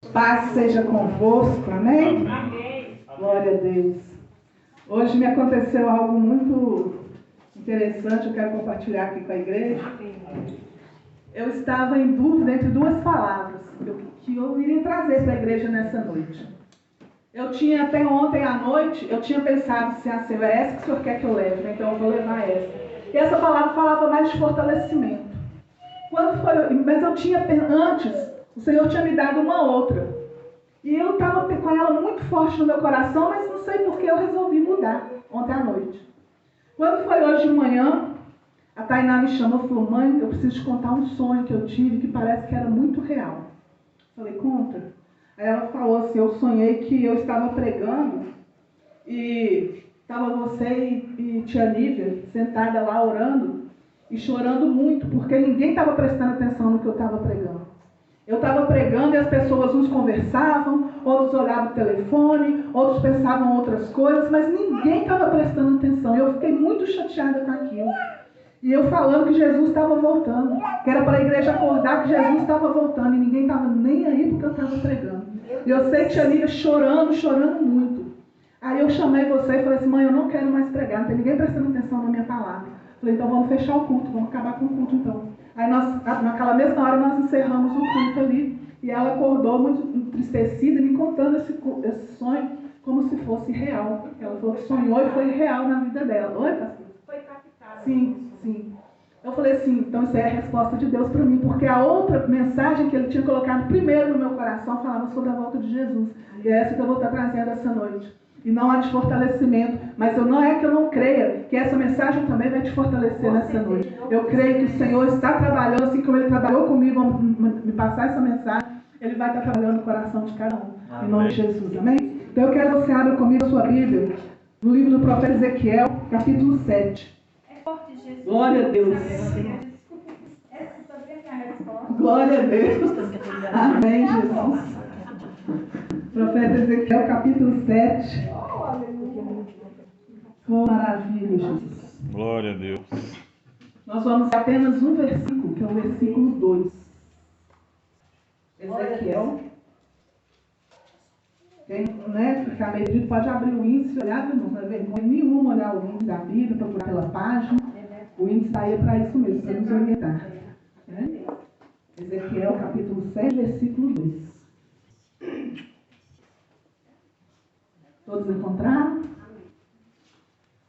Paz seja convosco, amém? Amém. Glória a Deus. Hoje me aconteceu algo muito interessante, eu quero compartilhar aqui com a igreja. Eu estava em dúvida entre duas palavras que eu iria trazer para a igreja nessa noite. Eu tinha até ontem à noite, eu tinha pensado assim, Senhor, é essa que o Senhor quer que eu leve, né? Então eu vou levar essa. E essa palavra falava mais de fortalecimento. Mas eu tinha, antes, o Senhor tinha me dado uma outra. E eu estava com ela muito forte no meu coração, mas não sei por que eu resolvi mudar ontem à noite. Quando foi hoje de manhã, a Tainá me chamou e falou, mãe, eu preciso te contar um sonho que eu tive que parece que era muito real. Falei, conta. Aí ela falou assim, eu sonhei que eu estava pregando e estava você e tia Nívia sentada lá orando e chorando muito, porque ninguém estava prestando atenção no que eu estava pregando. Eu estava pregando e as pessoas, uns conversavam, outros olhavam o telefone, outros pensavam outras coisas, mas ninguém estava prestando atenção. Eu fiquei muito chateada com aquilo. E eu falando que Jesus estava voltando, que era para a igreja acordar que Jesus estava voltando, e ninguém estava nem aí porque eu estava pregando. E eu sei que tia Nívia chorando muito. Aí eu chamei você e falei assim, mãe, eu não quero mais pregar, não tem ninguém prestando atenção na minha palavra. Falei, então vamos fechar o culto, vamos acabar com o culto então. Aí naquela mesma hora nós encerramos o culto ali, e ela acordou muito entristecida, me contando esse sonho como se fosse real. Ela falou que sonhou e foi real na vida dela. Oi, pastor? Foi captado. Sim. Eu falei assim, então isso é a resposta de Deus para mim, porque a outra mensagem que ele tinha colocado primeiro no meu coração falava sobre a volta de Jesus. E é essa que eu vou estar trazendo essa noite. E não há de fortalecimento, mas não é que eu não creia, que essa mensagem também vai te fortalecer nessa noite. Eu creio que o Senhor está trabalhando, assim como Ele trabalhou comigo, me passar essa mensagem, Ele vai estar trabalhando no coração de cada um, em nome de Jesus, amém? Então eu quero que você abra comigo a sua Bíblia, no livro do profeta Ezequiel, capítulo 7. Glória a Deus. Glória a Deus. Amém, Jesus. Profeta Ezequiel, capítulo 7. Oh, maravilha, Jesus. Glória a Deus. Nós vamos apenas um versículo, que é o versículo 2. Ezequiel. Quem ficar meio perdido pode abrir o índice e olhar, não é vergonha nenhuma olhar o índice da Bíblia, procurar pela página. O índice está aí para isso mesmo, para nos orientar. Ezequiel, capítulo 7, versículo 2. Todos encontraram?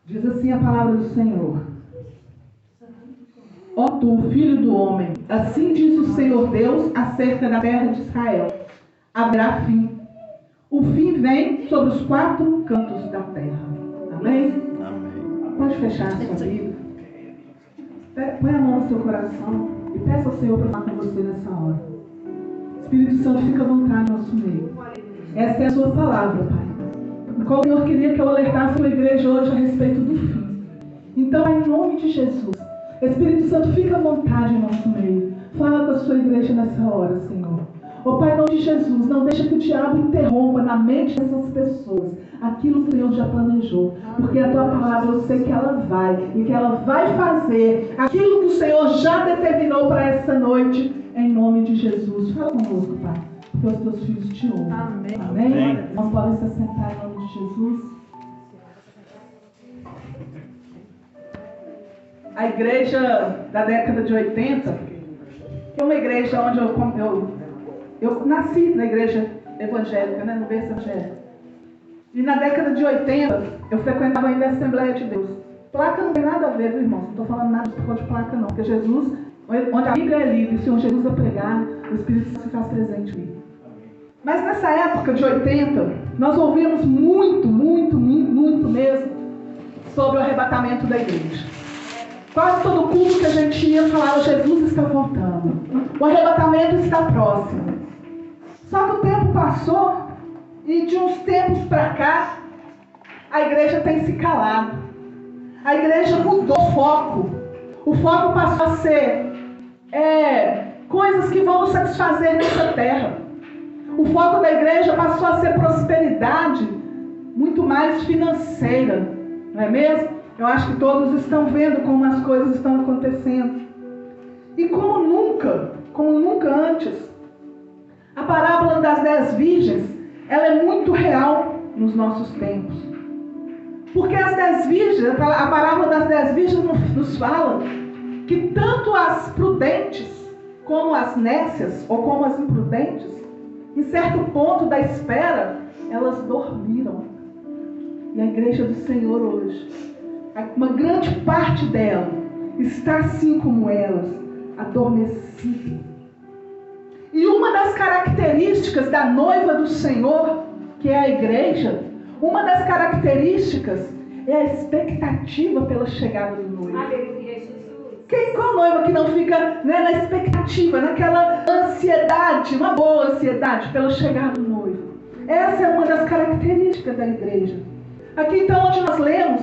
Diz assim a palavra do Senhor. Ó tu, filho do homem, assim diz o Senhor Deus acerca da terra de Israel. Haverá fim. O fim vem sobre os 4 cantos da terra. Amém? Amém. Pode fechar a sua Bíblia. Põe a mão no seu coração e peça ao Senhor para falar com você nessa hora. Espírito Santo, fica à vontade no nosso meio. Essa é a sua palavra, Pai. Qual o Senhor queria que eu alertasse a igreja hoje a respeito do fim. Então, em nome de Jesus, Espírito Santo, fica à vontade em nosso meio. Fala com a sua igreja nessa hora, Senhor. Ó Pai, em nome de Jesus, não deixa que o diabo interrompa na mente dessas pessoas aquilo que o Senhor já planejou. Porque a tua palavra, eu sei que ela vai, e que ela vai fazer aquilo que o Senhor já determinou para essa noite, em nome de Jesus. Fala conosco, Pai. Porque os teus filhos te ouvem. Amém. Amém? Não podem se assentar em nome de Jesus. A igreja da década de 80, que é uma igreja onde eu nasci na igreja evangélica, no berço evangélico. E na década de 80, eu frequentava ainda a Assembleia de Deus. Placa não tem nada a ver, viu, irmãos? Não estou falando nada de placa, não. Porque Jesus, onde a Bíblia é lida e o Senhor Jesus a pregar, o Espírito Santo se faz presente ali. Mas nessa época de 80, nós ouvimos muito mesmo sobre o arrebatamento da igreja. Quase todo culto que a gente ia falava, Jesus está voltando. O arrebatamento está próximo. Só que o tempo passou e de uns tempos para cá, a igreja tem se calado. A igreja mudou o foco. O foco passou a ser coisas que vão nos satisfazer nessa terra. O foco da igreja passou a ser prosperidade muito mais financeira, não é mesmo? Eu acho que todos estão vendo como as coisas estão acontecendo. E como nunca antes, A parábola das 10 virgens, ela é muito real nos nossos tempos. Porque as 10 virgens, a parábola das 10 virgens nos fala que tanto as prudentes como as nécias, ou como as imprudentes, em certo ponto da espera, elas dormiram. E a igreja do Senhor hoje, uma grande parte dela está assim como elas, adormecida. E uma das características da noiva do Senhor, que é a igreja, uma das características é a expectativa pela chegada do noivo. Aleluia, Jesus. Qual noiva que não fica, né, na expectativa, naquela ansiedade, uma boa ansiedade pela chegada do noivo? Essa é uma das características da igreja. Aqui então onde nós lemos,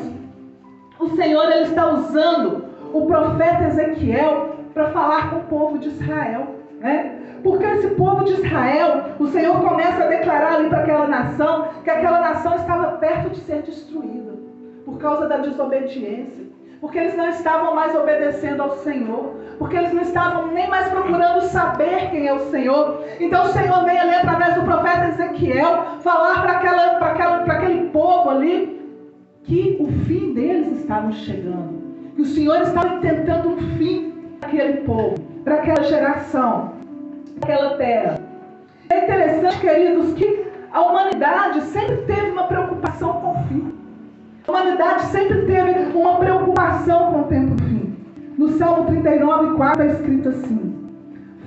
o Senhor ele está usando o profeta Ezequiel para falar com o povo de Israel, né? Porque esse povo de Israel, o Senhor começa a declarar ali para aquela nação, que aquela nação estava perto de ser destruída, por causa da desobediência, porque eles não estavam mais obedecendo ao Senhor, porque eles não estavam nem mais procurando saber quem é o Senhor. Então o Senhor vem ali através do profeta Ezequiel, falar para aquele povo ali, que o fim deles estava chegando, que o Senhor estava tentando um fim para aquele povo, para aquela geração, aquela terra. É interessante, queridos, que a humanidade sempre teve uma preocupação com o fim. A humanidade sempre teve uma preocupação com o tempo do fim. No Salmo 39:4 está escrito assim: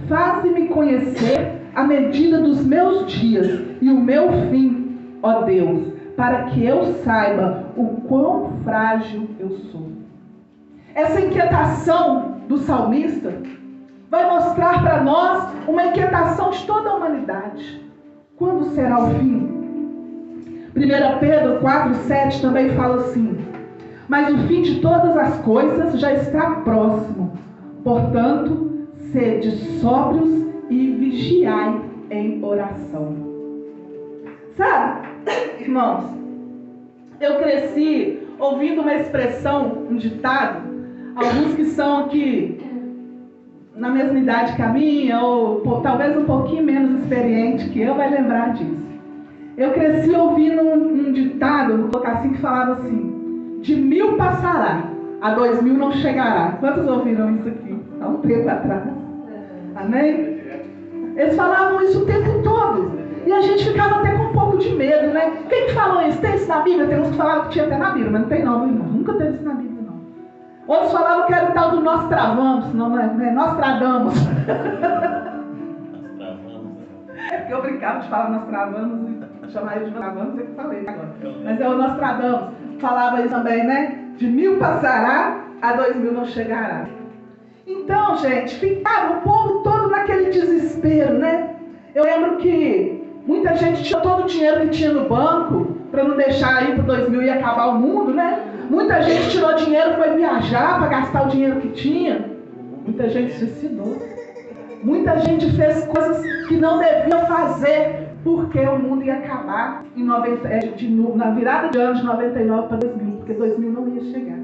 faze-me conhecer a medida dos meus dias e o meu fim, ó Deus, para que eu saiba o quão frágil eu sou. Essa inquietação do salmista vai mostrar para nós uma inquietação de toda a humanidade. Quando será o fim? 1 Pedro 4:7 também fala assim: mas o fim de todas as coisas já está próximo. Portanto, sede sóbrios e vigiai em oração. Sabe, irmãos, eu cresci ouvindo uma expressão, um ditado, alguns que são aqui na mesma idade que a minha, ou talvez um pouquinho menos experiente que eu, vai lembrar disso. Eu cresci ouvindo um ditado, vou colocar assim, que falava assim: de 1000 passará, a 2000 não chegará. Quantos ouviram isso aqui? Há um tempo atrás. Amém? Eles falavam isso o tempo todo. E a gente ficava até com um pouco de medo, né? Quem que falou isso? Tem isso na Bíblia? Tem uns que falavam que tinha até na Bíblia, mas não tem não, irmão. Nunca teve isso na Bíblia, não. Outros falavam que era o tal do nós travamos, não é? Nós tradamos. É porque eu brincava de falar nós travamos e chamar ele de travamos, é que eu falei agora. Mas é o nós tradamos. Falava isso também, né? De 1000 passará, a 2000 não chegará. Então, gente, ficava o povo todo naquele desespero, né? Eu lembro que muita gente tinha todo o dinheiro que tinha no banco para não deixar aí para 2000 e acabar o mundo, né? Muita gente tirou dinheiro, foi viajar para gastar o dinheiro que tinha. Muita gente suicidou. Muita gente fez coisas que não devia fazer, porque o mundo ia acabar na virada de ano de 99 para 2000, porque 2000 não ia chegar.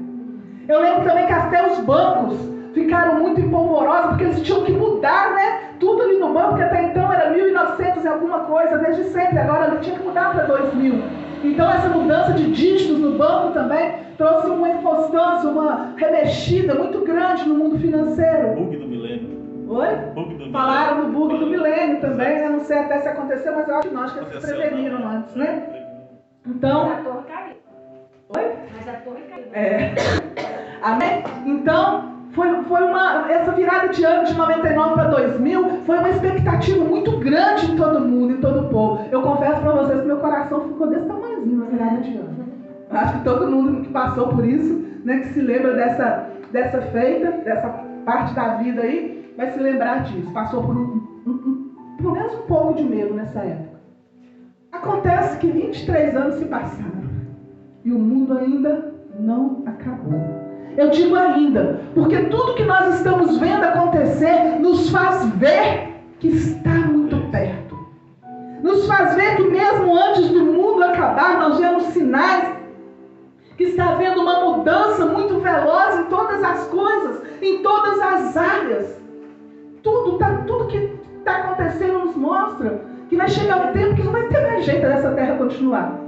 Eu lembro também que até os bancos ficaram muito empolvorosos, porque eles tinham que mudar, né? Tudo ali no banco, que até então era 1900 e alguma coisa, desde sempre. Agora ele tinha que mudar para 2000. Então essa mudança de dígitos no banco também trouxe uma inconstância, uma remexida muito grande no mundo financeiro. Bug do milênio. Oi? Falaram do bug do milênio também, eu não sei até se aconteceu, mas eu acho que nós que se preveniram antes, né? Então... Mas a torre caiu. Oi? Mas a torre caiu. É. Amém? Então, essa virada de ano de 99 para 2000 foi uma expectativa muito grande em todo mundo, em todo o povo. Eu confesso para vocês que meu coração ficou desse tamanhozinho na virada de ano. Eu acho que todo mundo que passou por isso, né, que se lembra dessa feita, dessa parte da vida aí, vai se lembrar disso. Passou por pelo menos um pouco de medo nessa época. Acontece que 23 anos se passaram e o mundo ainda não acabou. Eu digo ainda, porque tudo que nós estamos vendo acontecer nos faz ver que está muito perto. Nos faz ver que mesmo antes do mundo acabar, nós vemos sinais que está havendo uma mudança muito veloz em todas as coisas, em todas as áreas. Tudo que está acontecendo nos mostra que vai chegar um tempo que não vai ter mais jeito dessa terra continuar.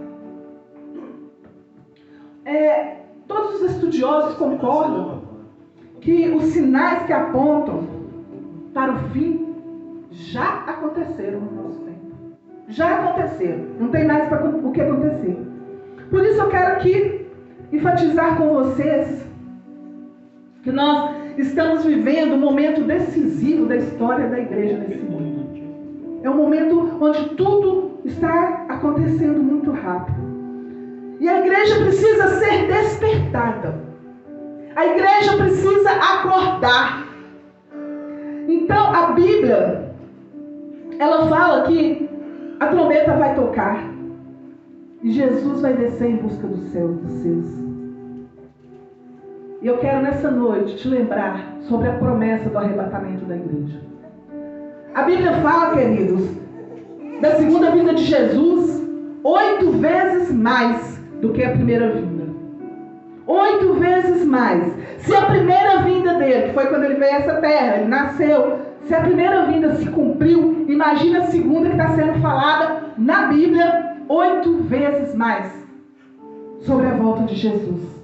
Todos os estudiosos concordam que os sinais que apontam para o fim já aconteceram no nosso tempo. Já aconteceram. Não tem mais o que acontecer. Por isso eu quero aqui enfatizar com vocês que nós estamos vivendo um momento decisivo da história da igreja nesse mundo. É um momento onde tudo está acontecendo muito rápido. E a igreja precisa ser despertada. A igreja precisa acordar. Então a Bíblia, ela fala que a trombeta vai tocar e Jesus vai descer em busca dos seus. E eu quero nessa noite te lembrar sobre a promessa do arrebatamento da igreja. A Bíblia fala, queridos, da segunda vinda de Jesus 8 vezes mais do que a primeira vinda. 8 vezes mais. Se a primeira vinda dele, que foi quando ele veio a essa terra, ele nasceu, se a primeira vinda se cumpriu, imagina a segunda que está sendo falada na Bíblia 8 vezes mais sobre a volta de Jesus.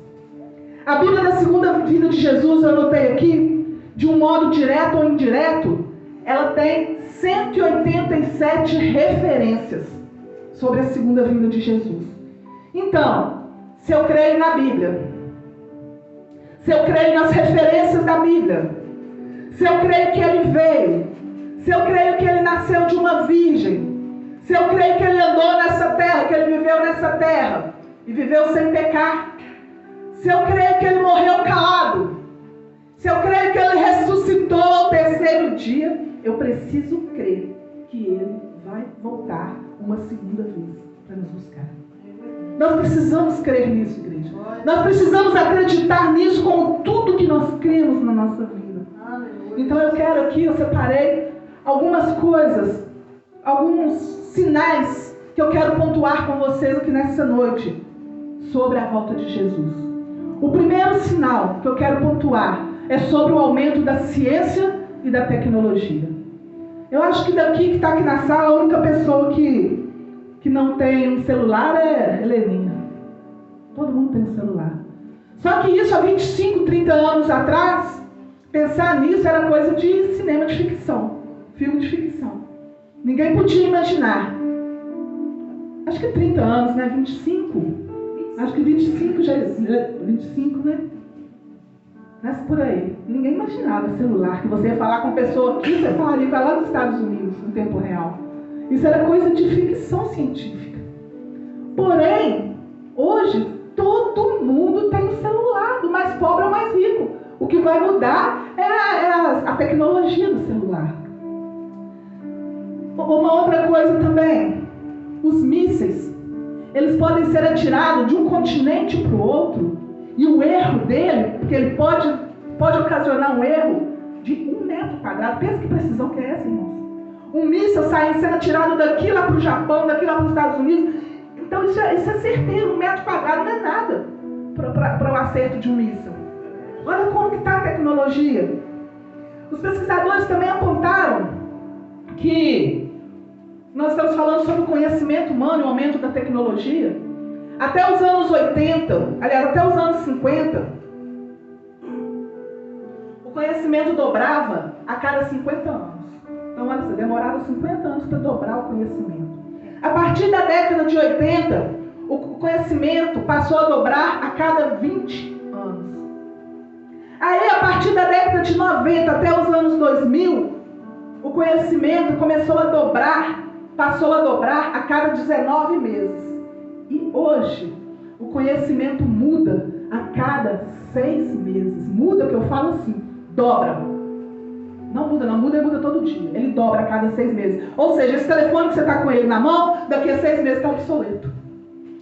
A Bíblia da segunda vinda de Jesus, eu anotei aqui, de um modo direto ou indireto, ela tem 187 referências sobre a segunda vinda de Jesus. Então, se eu creio na Bíblia, se eu creio nas referências da Bíblia, se eu creio que ele veio, se eu creio que ele nasceu de uma virgem, se eu creio que ele andou nessa terra, que ele viveu nessa terra e viveu sem pecar, se eu creio que ele morreu calado, se eu creio que ele ressuscitou ao terceiro dia, eu preciso crer que ele vai voltar uma segunda vez para nos buscar. Nós precisamos crer nisso, igreja. Nós precisamos acreditar nisso com tudo que nós cremos na nossa vida. Então eu quero aqui, eu separei algumas coisas, alguns sinais que eu quero pontuar com vocês aqui nessa noite sobre a volta de Jesus. O primeiro sinal que eu quero pontuar é sobre o aumento da ciência e da tecnologia. Eu acho que daqui que está aqui na sala, a única pessoa que não tem um celular é Heleninha. Todo mundo tem um celular. Só que isso há 25, 30 anos atrás, pensar nisso era coisa de cinema de ficção, filme de ficção. Ninguém podia imaginar. Acho que 30 anos, né? 25? Acho que 25 já é 25, né? Mas por aí. Ninguém imaginava celular, que você ia falar com uma pessoa aqui, você falaria com ela lá dos Estados Unidos, no tempo real. Isso era coisa de ficção científica. Porém, hoje, todo mundo tem um celular, do mais pobre ao mais rico. O que vai mudar é a tecnologia do celular. Uma outra coisa também, os mísseis, eles podem ser atirados de um continente para o outro, e o erro dele, porque ele pode ocasionar um erro de 1 metro quadrado. Pensa que precisão que é essa, irmãos? Um míssil sendo atirado daqui lá para o Japão, daqui lá para os Estados Unidos. Então isso é certeiro, 1 metro quadrado não é nada para o acerto de um míssil. Olha como que está a tecnologia. Os pesquisadores também apontaram que nós estamos falando sobre o conhecimento humano e o aumento da tecnologia. Até os anos 80, aliás, até os anos 50, o conhecimento dobrava a cada 50 anos. Então, olha, demorava 50 anos para dobrar o conhecimento. A partir da década de 80, o conhecimento passou a dobrar a cada 20 anos. Aí, a partir da década de 90 até os anos 2000, o conhecimento começou a dobrar, passou a dobrar a cada 19 meses. E hoje, o conhecimento muda a cada 6 meses. Muda, que eu falo assim, dobra. Não muda, muda todo dia. Ele dobra a cada 6 meses. Ou seja, esse telefone que você está com ele na mão, daqui a 6 meses está obsoleto.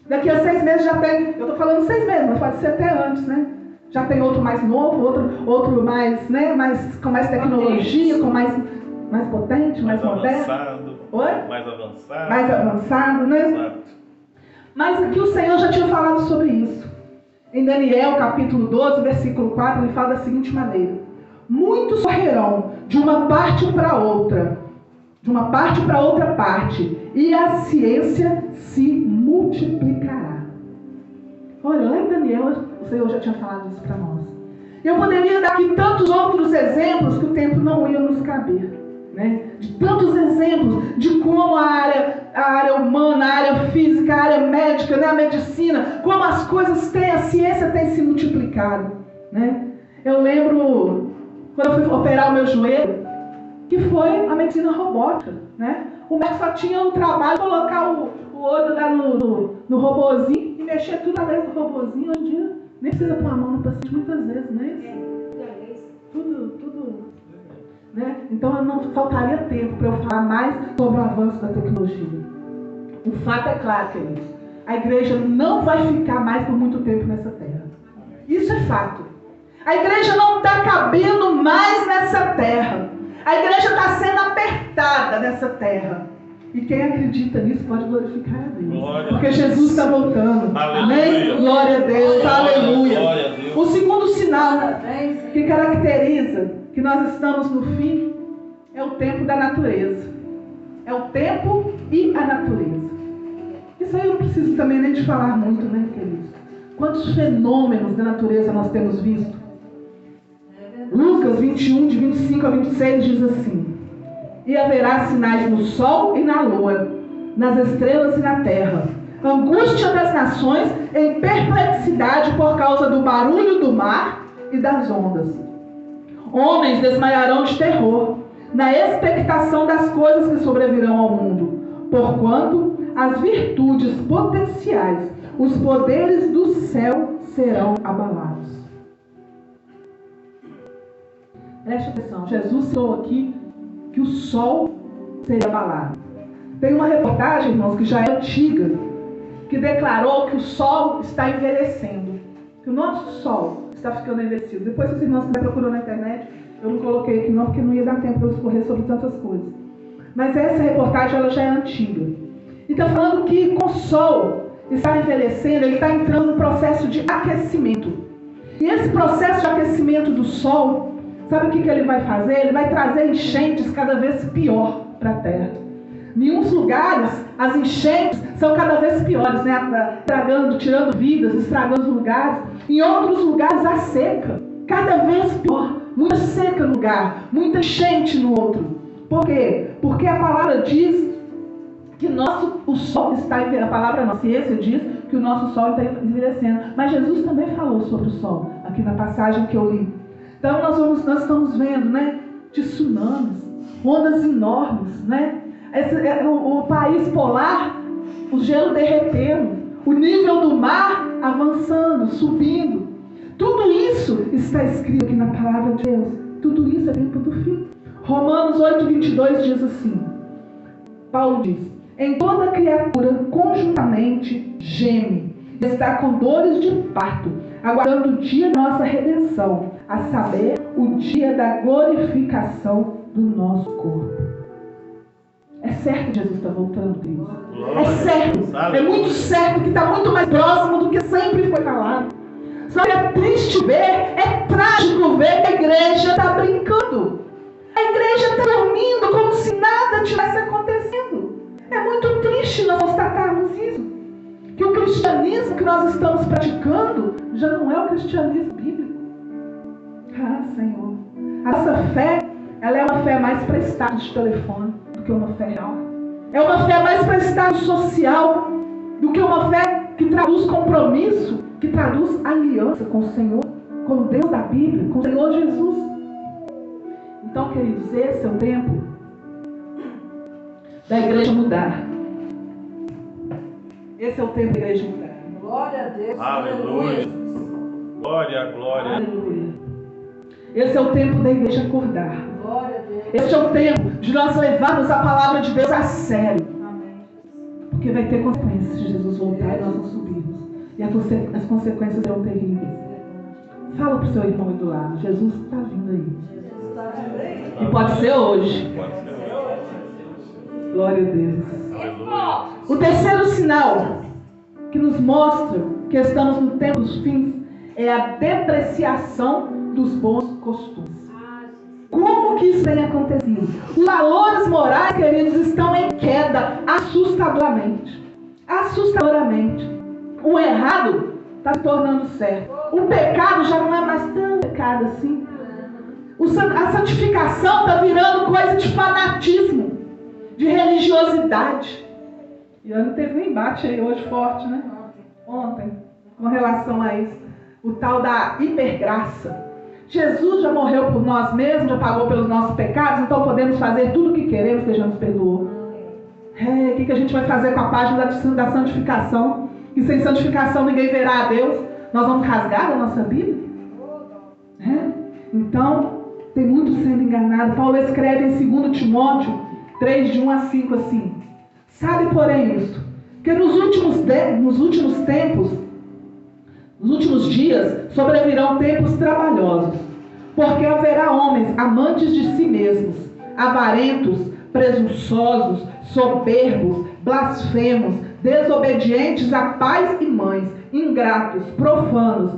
Daqui a 6 meses já tem, eu estou falando 6 meses, mas pode ser até antes, né? Já tem outro mais novo, outro mais, né, com mais tecnologia, com mais potente, mais moderno. Avançado. Oi? Mais avançado. Mais avançado, né? Exato. Mas aqui o Senhor já tinha falado sobre isso. Em Daniel, capítulo 12, versículo 4, ele fala da seguinte maneira: muitos correrão de uma parte para outra, de uma parte para outra parte, e a ciência se multiplicará. Olha, lá em Daniel, o Senhor já tinha falado isso para nós. Eu poderia dar aqui tantos outros exemplos que o tempo não ia nos caber, né? De tantos exemplos de como a área humana, a área física, a área médica, né? A medicina, como as coisas têm, a ciência tem se multiplicado, né? Eu lembro quando eu fui operar o meu joelho, que foi a medicina robótica, né? O médico só tinha o trabalho de colocar o olho lá no robozinho e mexer tudo através do robozinho. Hoje em dia nem precisa pôr a mão no paciente muitas vezes, né? Tudo, né? Então não faltaria tempo para eu falar mais sobre o avanço da tecnologia. O fato é claro, queridos, a igreja não vai ficar mais por muito tempo nessa terra. Isso é fato. A igreja não está cabendo mais nessa terra. A igreja está sendo apertada nessa terra. E quem acredita nisso pode glorificar a Deus. Glória porque Jesus está voltando. Amém? Glória a Deus. Aleluia. Glória a Deus. O segundo sinal que caracteriza que nós estamos no fim é o tempo da natureza. É o tempo e a natureza. Isso aí eu não preciso também nem de falar muito, né, queridos? Quantos fenômenos da natureza nós temos visto? Lucas 21, de 25 a 26 diz assim: e haverá sinais no sol e na lua, nas estrelas e na terra, angústia das nações em perplexidade por causa do barulho do mar e das ondas. Homens desmaiarão de terror, na expectação das coisas que sobrevirão ao mundo, porquanto as virtudes potenciais, os poderes do céu serão abalados. Preste atenção, Jesus citou aqui que o sol seria abalado. Tem uma reportagem, irmãos, que já é antiga, que declarou que o sol está envelhecendo, que o nosso sol está ficando envelhecido. Depois, se os irmãos quiserem procurar na internet, eu não coloquei aqui não, porque não ia dar tempo para eu discorrer sobre tantas coisas. Mas essa reportagem ela já é antiga. E está falando que com o sol está envelhecendo, ele está entrando no processo de aquecimento. E esse processo de aquecimento do sol, sabe o que ele vai fazer? Ele vai trazer enchentes cada vez pior para a terra. Em uns lugares, as enchentes são cada vez piores, né? Estragando, tirando vidas, estragando os lugares. Em outros lugares, a seca, cada vez pior. Muita seca no lugar, muita enchente no outro. Por quê? Porque a palavra diz que o sol está envelhecendo. A palavra não, a ciência diz que o nosso sol está envelhecendo. Mas Jesus também falou sobre o sol, aqui na passagem que eu li. Então nós estamos vendo, né, tsunamis, ondas enormes, né? O país polar, o gelo derretendo, o nível do mar avançando, subindo. Tudo isso está escrito aqui na palavra de Deus. Tudo isso é tempo do fim. Romanos 8:22 diz assim, Paulo diz: em toda criatura conjuntamente geme, está com dores de parto, aguardando o dia da nossa redenção, a saber, o dia da glorificação do nosso corpo. É certo que Jesus está voltando, queridos. É certo. É muito certo que está muito mais próximo do que sempre foi falado. Só que é triste ver, é trágico ver que a igreja está brincando. A igreja está dormindo como se nada tivesse acontecendo. É muito triste nós constatarmos isso. Que o cristianismo que nós estamos praticando já não é o cristianismo bíblico. Ah, Senhor. A nossa fé, ela é uma fé mais para status de telefone do que uma fé real. É uma fé mais para status social do que uma fé que traduz compromisso, que traduz aliança com o Senhor, com o Deus da Bíblia, com o Senhor Jesus. Então, queridos, esse é o tempo da igreja mudar. Esse é o tempo da igreja mudar. Glória a Deus. Aleluia. Glória, glória. Aleluia. Esse é o tempo da igreja acordar. Glória a Deus. Esse é o tempo de nós levarmos a palavra de Deus a sério. Amém. Porque vai ter consequências se Jesus voltar e nós não subirmos. E as consequências serão terríveis. Fala para o seu irmão aí do lado. Jesus está vindo aí. Jesus está vindo aí. E pode ser hoje. Pode ser. Glória a Deus. Aleluia. O terceiro sinal que nos mostra que estamos no tempo dos fins é a depreciação dos bons costumes. Como Como que isso tem acontecido? Os valores morais, queridos, estão em queda assustadoramente. Assustadoramente. O errado está se tornando certo. O pecado já não é mais tão pecado assim. A santificação está virando coisa de fanatismo, de religiosidade. E teve um embate aí hoje forte, né? Ontem, com relação a isso. O tal da hipergraça. Jesus já morreu por nós mesmos, já pagou pelos nossos pecados, então podemos fazer tudo o que queremos, que já nos perdoou. O que a gente vai fazer com a página da santificação? E sem santificação ninguém verá a Deus. Nós vamos rasgar a nossa Bíblia? Então, tem muito sendo enganado. Paulo escreve em 2 Timóteo 3, de 1 a 5 assim: sabe, porém, isto, que nos últimos tempos, nos últimos dias, sobrevirão tempos trabalhosos, porque haverá homens amantes de si mesmos, avarentos, presunçosos, soberbos, blasfemos, desobedientes a pais e mães, ingratos, profanos,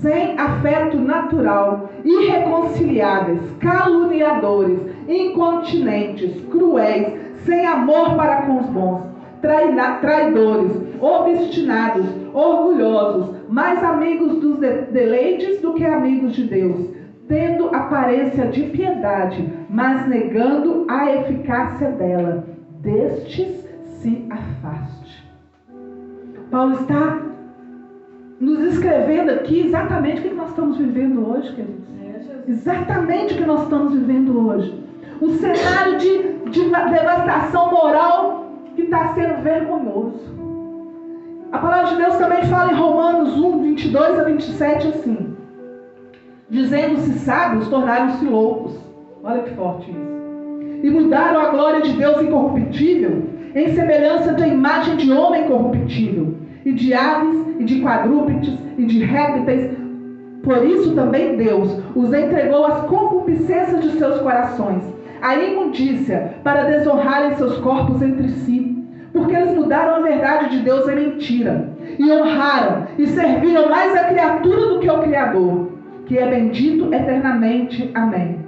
sem afeto natural, irreconciliáveis, caluniadores, incontinentes, cruéis, sem amor para com os bons, traidores, obstinados, orgulhosos, mais amigos dos deleites do que amigos de Deus, tendo aparência de piedade, mas negando a eficácia dela. Destes se afaste. Paulo está nos escrevendo aqui exatamente o que nós estamos vivendo hoje, queridos. Exatamente o que nós estamos vivendo hoje. Um cenário de devastação moral que está sendo vergonhoso. A palavra de Deus também fala em Romanos 1, 22 a 27 assim: dizendo-se sábios, tornaram-se loucos. Olha que forte isso. E mudaram a glória de Deus incorruptível em semelhança da imagem de homem corruptível, e de aves, e de quadrúpedes, e de répteis. Por isso também Deus os entregou às concupiscências de seus corações, à imundícia, para desonrarem seus corpos entre si, porque eles mudaram a verdade de Deus em mentira, e honraram e serviram mais a criatura do que ao Criador, que é bendito eternamente. Amém.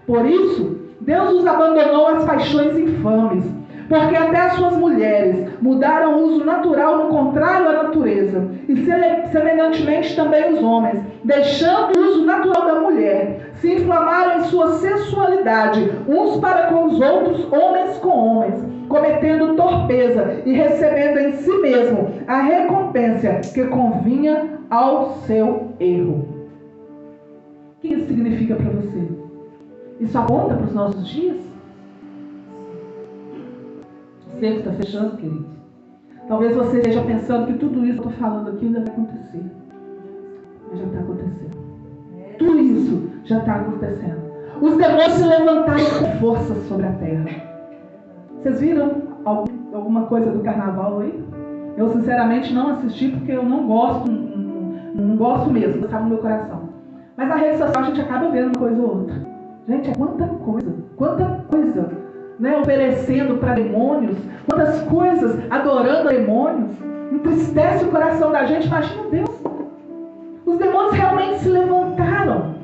Por isso, Deus os abandonou às paixões infames, porque até as suas mulheres mudaram o uso natural no contrário à natureza, e semelhantemente também os homens, deixando o uso natural da mulher, se inflamaram em sua sensualidade, uns para com os outros, homens com homens, cometendo torpeza e recebendo em si mesmo a recompensa que convinha ao seu erro. O que isso significa para você? Isso aponta para os nossos dias? O cerco está fechando, queridos. Talvez você esteja pensando que tudo isso que eu estou falando aqui ainda vai acontecer. Mas já está acontecendo. Tudo isso já está acontecendo. Os demônios se levantaram com força sobre a terra. Vocês viram alguma coisa do carnaval aí? Eu sinceramente não assisti porque eu não gosto, não gosto mesmo, está no meu coração. Mas na rede social a gente acaba vendo uma coisa ou outra. Gente, é quanta coisa, né, oferecendo para demônios, quantas coisas adorando a demônios, entristece o coração da gente. Imagina Deus. Os demônios realmente se levantaram.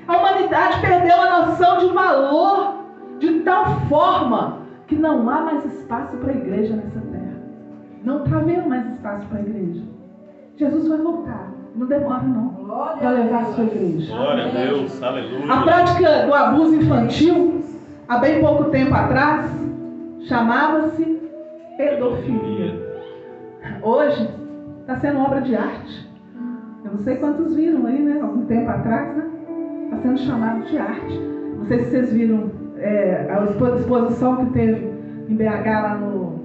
A humanidade perdeu a noção de valor de tal forma que não há mais espaço para a igreja nessa terra. Não está havendo mais espaço para a igreja. Jesus vai voltar. Não demora não para levar a sua igreja. Glória a Deus, aleluia. A prática do abuso infantil, há bem pouco tempo atrás, chamava-se pedofilia. Hoje está sendo obra de arte. Eu não sei quantos viram aí, né? Algum tempo atrás, né? Está sendo chamado de arte. Não sei se vocês viram a exposição que teve em BH lá no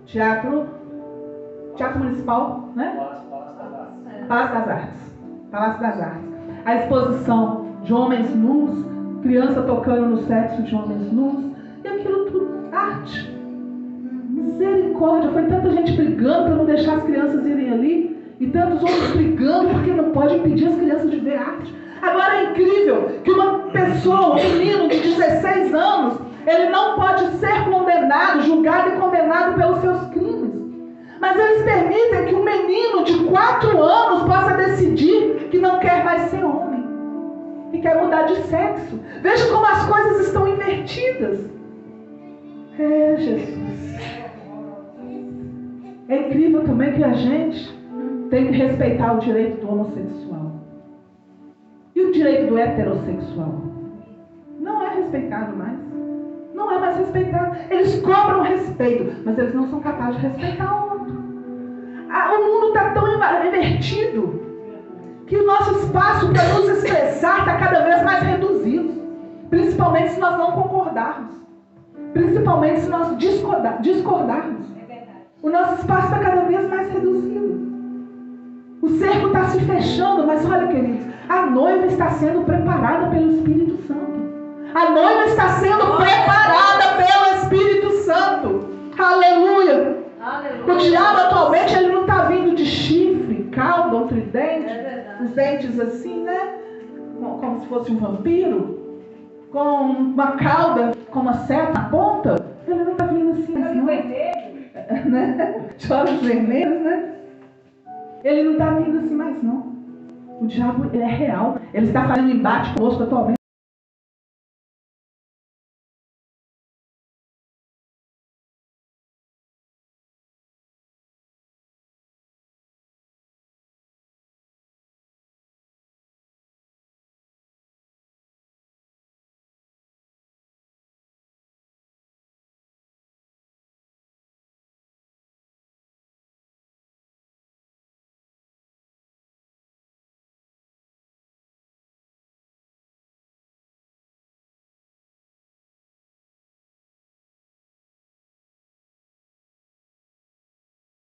Teatro Municipal, né? Palácio das Artes. A exposição de homens nus, criança tocando no sexo de homens nus, e aquilo tudo, arte. Misericórdia, foi tanta gente brigando para não deixar as crianças irem ali, e tantos homens brigando porque não pode impedir as crianças de ver arte. Agora é incrível que uma pessoa, um menino de 16 anos, ele não pode ser condenado, julgado e condenado pelos seus crimes. Mas eles permitem que um menino de 4 anos possa decidir que não quer mais ser homem. e quer mudar de sexo. Veja como as coisas estão invertidas. Jesus. É incrível também que a gente tem que respeitar o direito do homossexual. E o direito do heterossexual? Não é respeitado mais. Não é mais respeitado. Eles cobram respeito, mas eles não são capazes de respeitar o outro. O mundo está tão invertido que o nosso espaço para nos expressar está cada vez mais reduzido. Principalmente se nós não concordarmos. Principalmente se nós discordarmos. O nosso espaço está cada vez mais reduzido. O cerco está se fechando, mas olha, queridos, a noiva está sendo preparada pelo Espírito Santo. A noiva está sendo preparada pelo Espírito Santo. Aleluia! Aleluia. O diabo atualmente ele não está vindo de chifre, cauda, um tridente, os dentes assim, né? Como se fosse um vampiro, com uma cauda, com uma seta na ponta. Ele não está vindo assim, não. Né? De olhos vermelhos, né? Ele não está vindo assim mais não. O diabo ele é real. Ele está fazendo embate conosco atualmente.